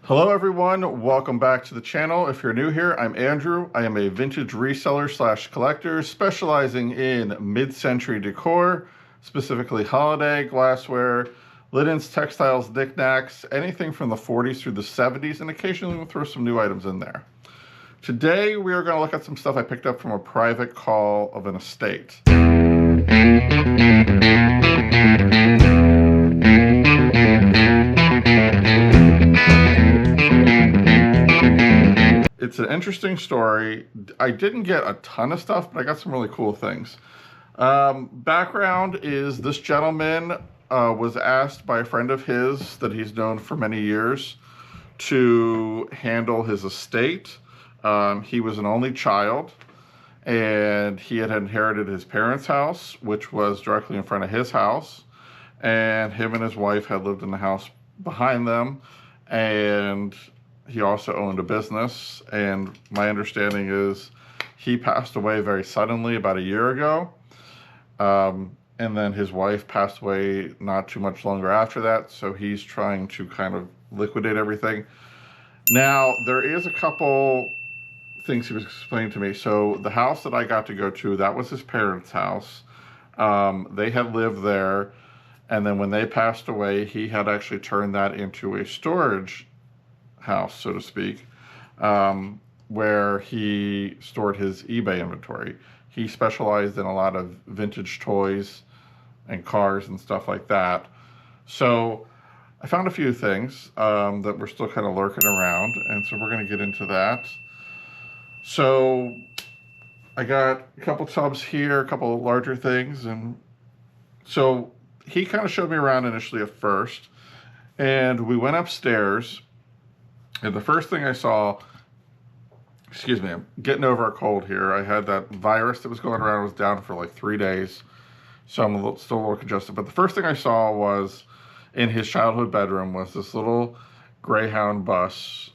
Hello everyone, welcome back to the channel. If you're new here, I'm Andrew. I am a vintage reseller slash collector specializing in mid-century decor, specifically holiday, glassware, linens, textiles, knickknacks, anything from the 40s through the 70s, and occasionally we'll throw some new items in there. Today we are going to look at some stuff I picked up from a private call of an estate. It's an interesting story. I didn't get a ton of stuff, but I got some really cool things. Background is this gentleman was asked by a friend of his that he's known for many years to handle his estate. He was an only child, and he had inherited his parents' house, which was directly in front of his house, and him and his wife had lived in the house behind them, and he also owned a business, and my understanding is he passed away very suddenly about a year ago. And then his wife passed away not too much longer after that, so he's trying to kind of liquidate everything. Now, there is a couple things he was explaining to me. So the house that I got to go to, that was his parents' house. They had lived there, and then when they passed away, he had actually turned that into a storage house, so to speak, where he stored his eBay inventory. He specialized in a lot of vintage toys and cars and stuff like that. So I found a few things that were still kind of lurking around, and so we're going to get into that. So I got a couple tubs here, a couple larger things, and so he kind of showed me around initially at first, and we went upstairs. And the first thing I saw, excuse me, I'm getting over a cold here. I had that virus that was going around. I was down for like 3 days, so I'm still a little congested. But the first thing I saw was in his childhood bedroom was this little Greyhound bus.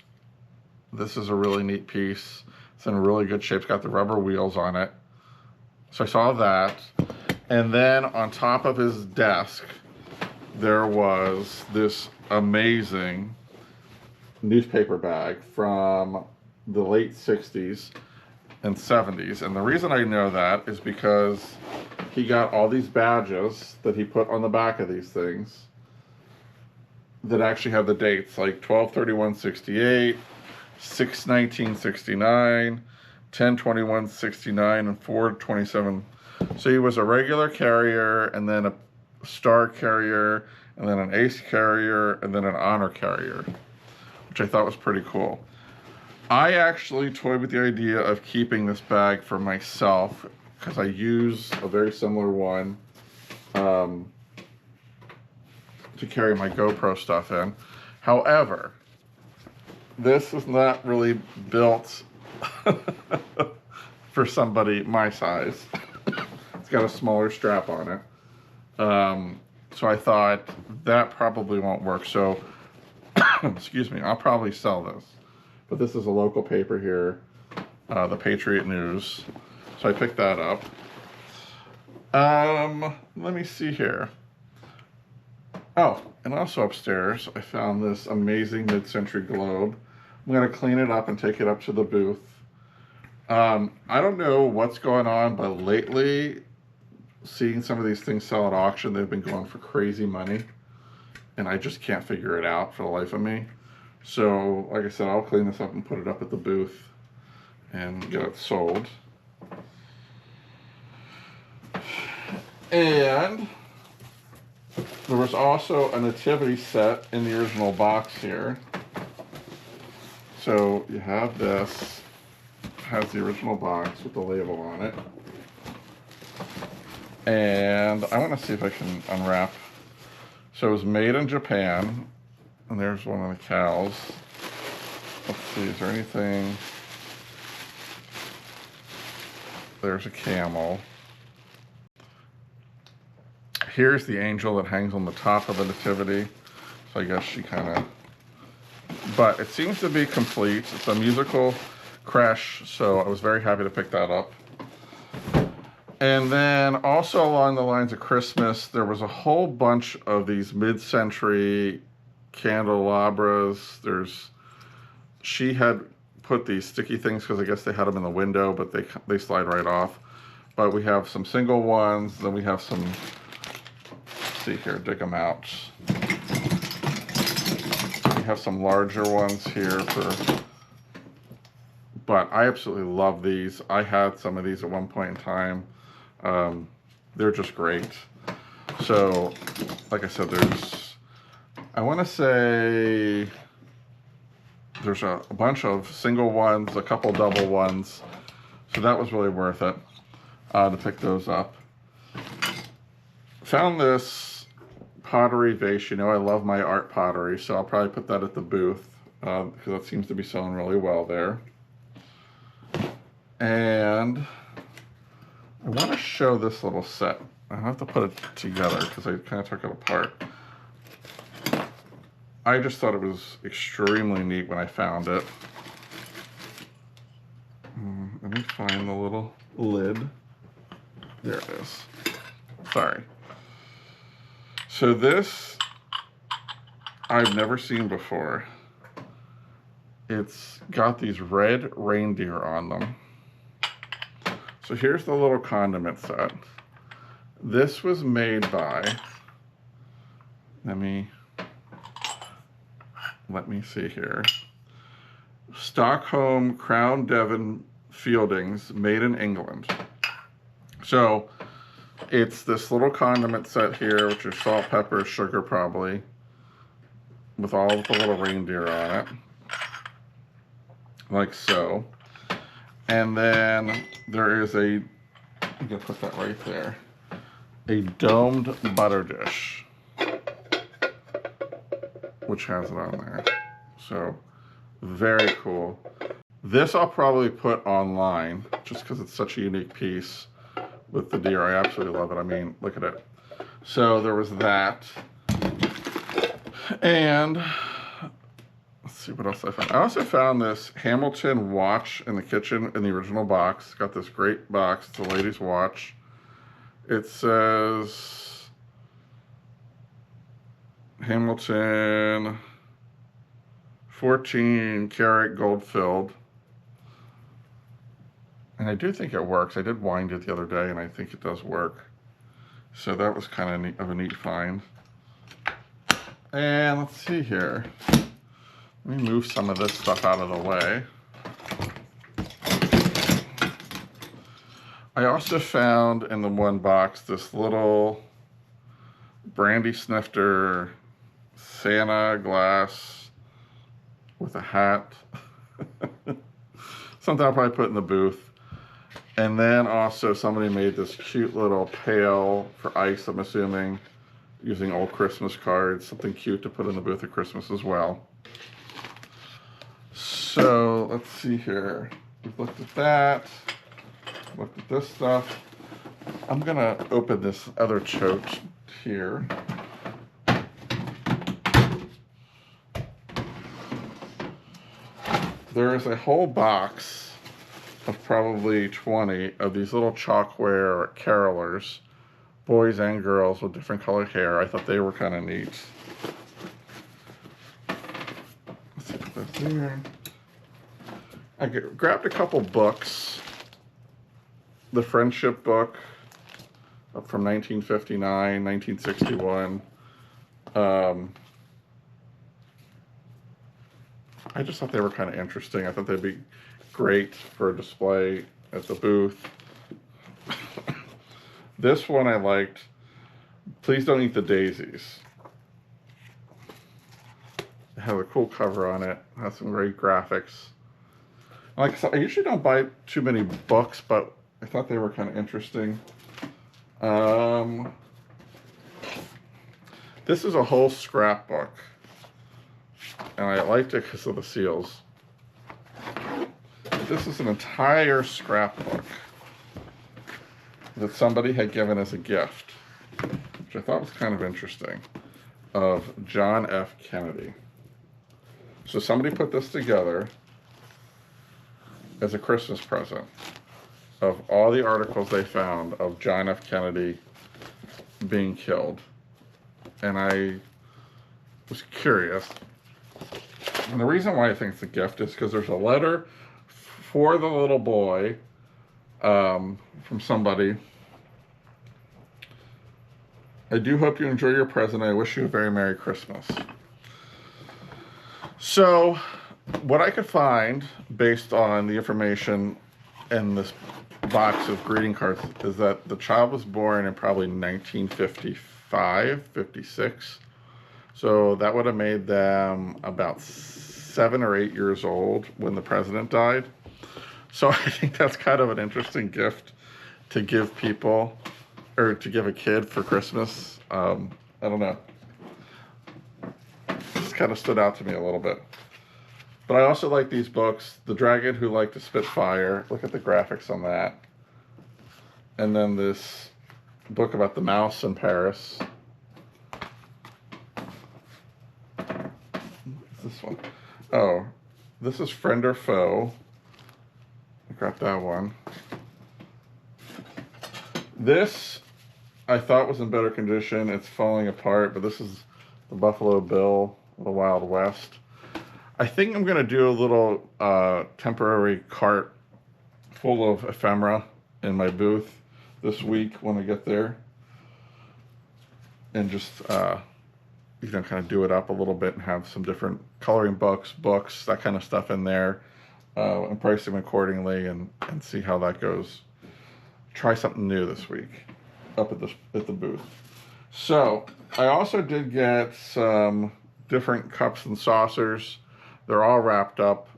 This is a really neat piece. It's in really good shape. It's got the rubber wheels on it. So I saw that. And then on top of his desk, there was this amazing newspaper bag from the late 60s and 70s. And the reason I know that is because he got all these badges that he put on the back of these things that actually have the dates, like 12/31/68, 6/19/69, 10/21/69, and 4/27. So he was a regular carrier, and then a star carrier, and then an ace carrier, and then an honor carrier, which I thought was pretty cool. I actually toyed with the idea of keeping this bag for myself because I use a very similar one to carry my GoPro stuff in. However, this is not really built for somebody my size. It's got a smaller strap on it. So I thought that probably won't work. So excuse me, I'll probably sell this. But this is a local paper here, the Patriot News. So I picked that up. Let me see here. Oh, and also upstairs, I found this amazing mid-century globe. I'm going to clean it up and take it up to the booth. I don't know what's going on, but lately, seeing some of these things sell at auction, they've been going for crazy money. And I just can't figure it out for the life of me. So, like I said, I'll clean this up and put it up at the booth and get it sold. And there was also a nativity set in the original box here. So you have this, has the original box with the label on it. And I want to see if I can unwrap. So it was made in Japan, and there's one of the cows. Let's see, is there anything? There's a camel. Here's the angel that hangs on the top of the nativity. So I guess she kind of, but it seems to be complete. It's a musical creche, so I was very happy to pick that up. And then also along the lines of Christmas, there was a whole bunch of these mid-century candelabras. There's she had put these sticky things because I guess they had them in the window, but they slide right off. But we have some single ones, then we have some, let's see here, dig them out. We have some larger ones here but I absolutely love these. I had some of these at one point in time. They're just great. So, like I said, I want to say there's a bunch of single ones, a couple double ones. So that was really worth it to pick those up. Found this pottery vase. You know, I love my art pottery, so I'll probably put that at the booth because that seems to be selling really well there. And I want to show this little set. I have to put it together because I kind of took it apart. I just thought it was extremely neat when I found it. Let me find the little lid. There it is. Sorry. So this, I've never seen before. It's got these red reindeer on them. So here's the little condiment set. This was made by, let me see here. Stockholm Crown Devon Fieldings, made in England. So it's this little condiment set here, which is salt, pepper, sugar probably, with all of the little reindeer on it, like so. And then there is I'm gonna put that right there, a domed butter dish, which has it on there. So very cool. This I'll probably put online just because it's such a unique piece with the deer. I absolutely love it. I mean, look at it. So there was that. And let's see what else I found. I also found this Hamilton watch in the kitchen in the original box. It's got this great box. It's a lady's watch. It says Hamilton 14 karat gold filled. And I do think it works. I did wind it the other day and I think it does work. So that was kind of neat, of a neat find. And let's see here. Let me move some of this stuff out of the way. I also found in the one box this little brandy snifter Santa glass with a hat. Something I'll probably put in the booth. And then also somebody made this cute little pail for ice, I'm assuming, using old Christmas cards. Something cute to put in the booth at Christmas as well. So let's see here. We've looked at that. Looked at this stuff. I'm gonna open this other tote here. There is a whole box of probably 20 of these little chalkware carolers, boys and girls with different colored hair. I thought they were kind of neat. Let's see, put that there. I grabbed a couple books. The Friendship book from 1959, 1961. I just thought they were kind of interesting. I thought they'd be great for a display at the booth. This one I liked. Please Don't Eat the Daisies. It has a cool cover on it. It has some great graphics. Like I said, I usually don't buy too many books, but I thought they were kind of interesting. This is a whole scrapbook. And I liked it because of the seals. This is an entire scrapbook that somebody had given as a gift, which I thought was kind of interesting, of John F. Kennedy. So somebody put this together as a Christmas present of all the articles they found of John F. Kennedy being killed. And I was curious. And the reason why I think it's a gift is because there's a letter for the little boy from somebody. I do hope you enjoy your present. I wish you a very Merry Christmas. So, what I could find based on the information in this box of greeting cards is that the child was born in probably 1955, 56. So that would have made them about 7 or 8 years old when the president died. So I think that's kind of an interesting gift to give people, or to give a kid for Christmas. I don't know. This kind of stood out to me a little bit. But I also like these books. The Dragon Who Liked to Spit Fire. Look at the graphics on that. And then this book about the mouse in Paris. This one. Oh, this is Friend or Foe. I got that one. This I thought was in better condition. It's falling apart, but this is the Buffalo Bill, the Wild West. I think I'm going to do a little temporary cart full of ephemera in my booth this week when I get there. And just, kind of do it up a little bit and have some different coloring books, that kind of stuff in there. And price them accordingly and see how that goes. Try something new this week up at the booth. So, I also did get some different cups and saucers. They're all wrapped up,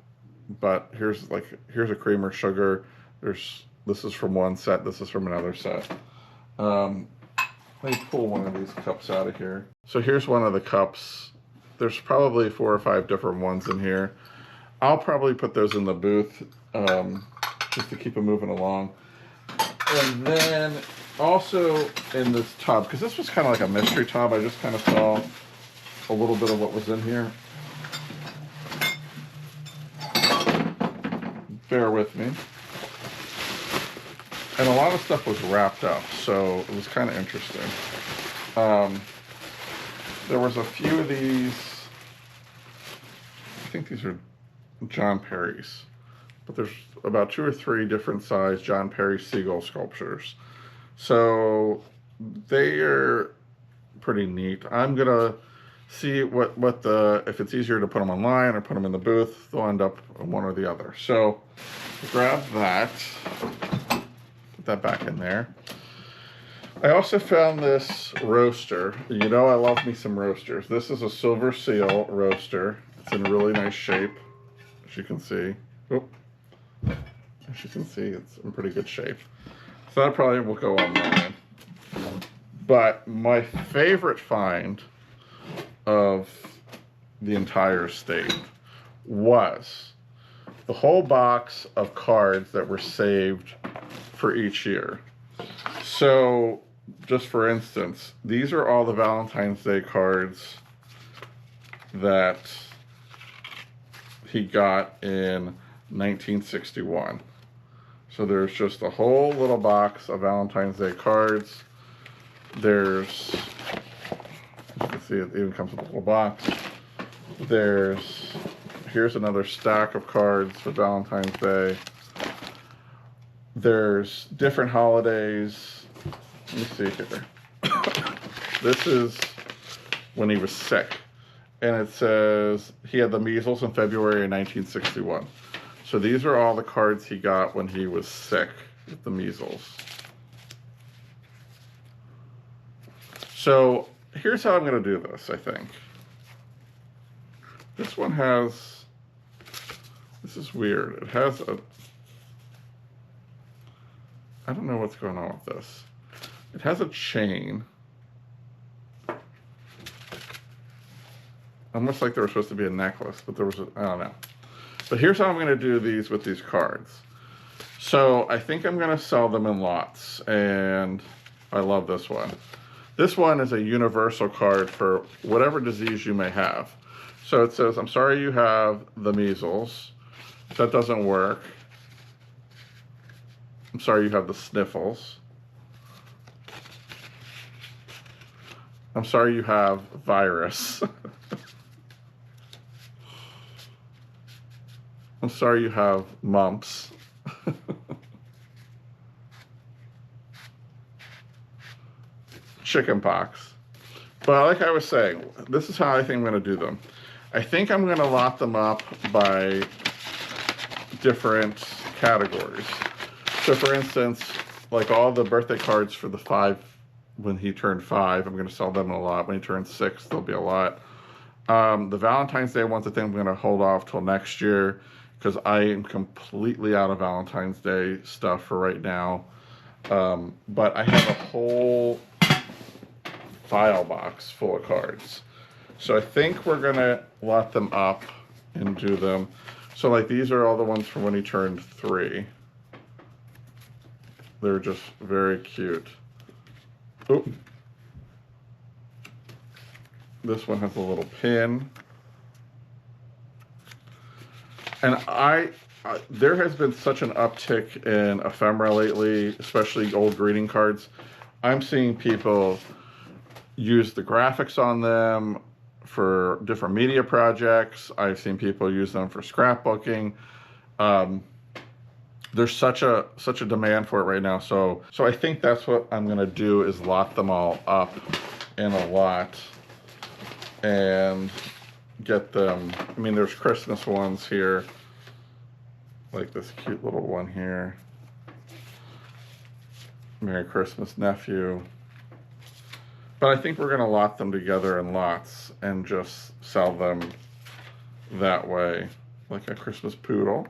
but here's a creamer sugar. This is from one set, this is from another set. Let me pull one of these cups out of here. So here's one of the cups. There's probably 4 or 5 different ones in here. I'll probably put those in the booth just to keep them moving along. And then also in this tub, because this was kind of like a mystery tub, I just kind of saw a little bit of what was in here. Bear with me. And a lot of stuff was wrapped up, so it was kind of interesting. There was a few of these, I think these are John Perry's, but there's about 2 or 3 different size John Perry seagull sculptures. So they are pretty neat. I'm gonna see if it's easier to put them online or put them in the booth. They'll end up one or the other. So grab that, put that back in there. I also found this roaster. You know I love me some roasters. This is a Silver Seal roaster. It's in really nice shape, as you can see. Oh, as you can see, it's in pretty good shape. So that probably will go online. But my favorite find of the entire estate was the whole box of cards that were saved for each year. So, just for instance, these are all the Valentine's Day cards that he got in 1961. So there's just a whole little box of Valentine's Day cards. There's, you can see it even comes with a little box. Here's another stack of cards for Valentine's Day. There's different holidays. Let me see here. This is when he was sick. And it says he had the measles in February of 1961. So these are all the cards he got when he was sick with the measles. So here's how I'm going to do this, I think. This one has, this is weird. It has I don't know what's going on with this. It has a chain. Almost like there was supposed to be a necklace, but I don't know. But here's how I'm going to do these with these cards. So I think I'm going to sell them in lots, and I love this one. This one is a universal card for whatever disease you may have. So it says, I'm sorry you have the measles. That doesn't work. I'm sorry you have the sniffles. I'm sorry you have virus. I'm sorry you have mumps. Chicken pox. But like I was saying, this is how I think I'm going to do them. I think I'm going to lot them up by different categories. So for instance, like all the birthday cards for the 5, when he turned 5, I'm going to sell them a lot. When he turns 6, there'll be a lot. The Valentine's Day ones, I think I'm going to hold off till next year because I am completely out of Valentine's Day stuff for right now. But I have a whole file box full of cards. So I think we're going to lot them up and do them. So like these are all the ones from when he turned 3. They're just very cute. Oop. This one has a little pin. And there has been such an uptick in ephemera lately, especially old greeting cards. I'm seeing people use the graphics on them for different media projects. I've seen people use them for scrapbooking. There's such a demand for it right now. So I think that's what I'm gonna do, is lot them all up in a lot and get them. I mean, there's Christmas ones here, like this cute little one here. Merry Christmas, nephew. But I think we're gonna lot them together in lots and just sell them that way, like a Christmas poodle.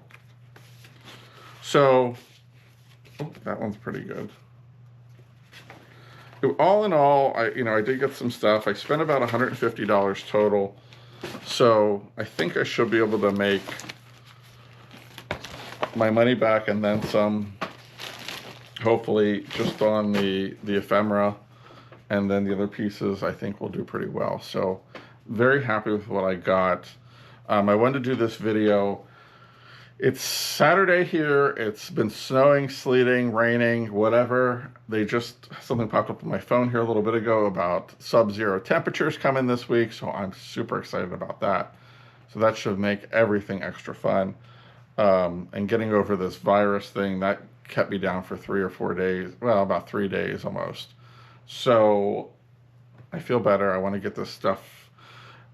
So, oh, that one's pretty good. All in all, I did get some stuff. I spent about $150 total. So I think I should be able to make my money back and then some, hopefully, just on the ephemera. And then the other pieces I think will do pretty well. So very happy with what I got. I wanted to do this video. It's Saturday here. It's been snowing, sleeting, raining, whatever. Something popped up on my phone here a little bit ago about sub-zero temperatures coming this week. So I'm super excited about that. So that should make everything extra fun. And getting over this virus thing, that kept me down for 3 or 4 days. Well, about 3 days almost. So I feel better. I want to get this stuff,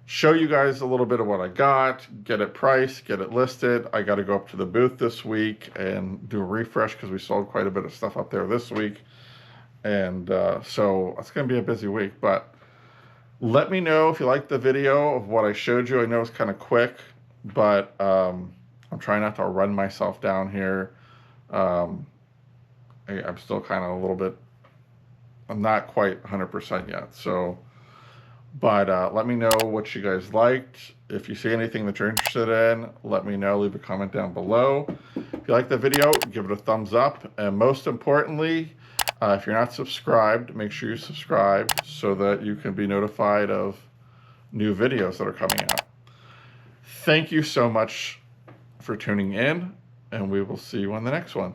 show you guys a little bit of what I got, get it priced, get it listed. I got to go up to the booth this week and do a refresh because we sold quite a bit of stuff up there this week. And so it's going to be a busy week. But let me know if you liked the video of what I showed you. I know it's kind of quick, but I'm trying not to run myself down here. I'm still kind of a little bit, I'm not quite 100% yet. So, but let me know what you guys liked. If you see anything that you're interested in, let me know. Leave a comment down below. If you like the video, give it a thumbs up. And most importantly, if you're not subscribed, make sure you subscribe so that you can be notified of new videos that are coming out. Thank you so much for tuning in, and we will see you on the next one.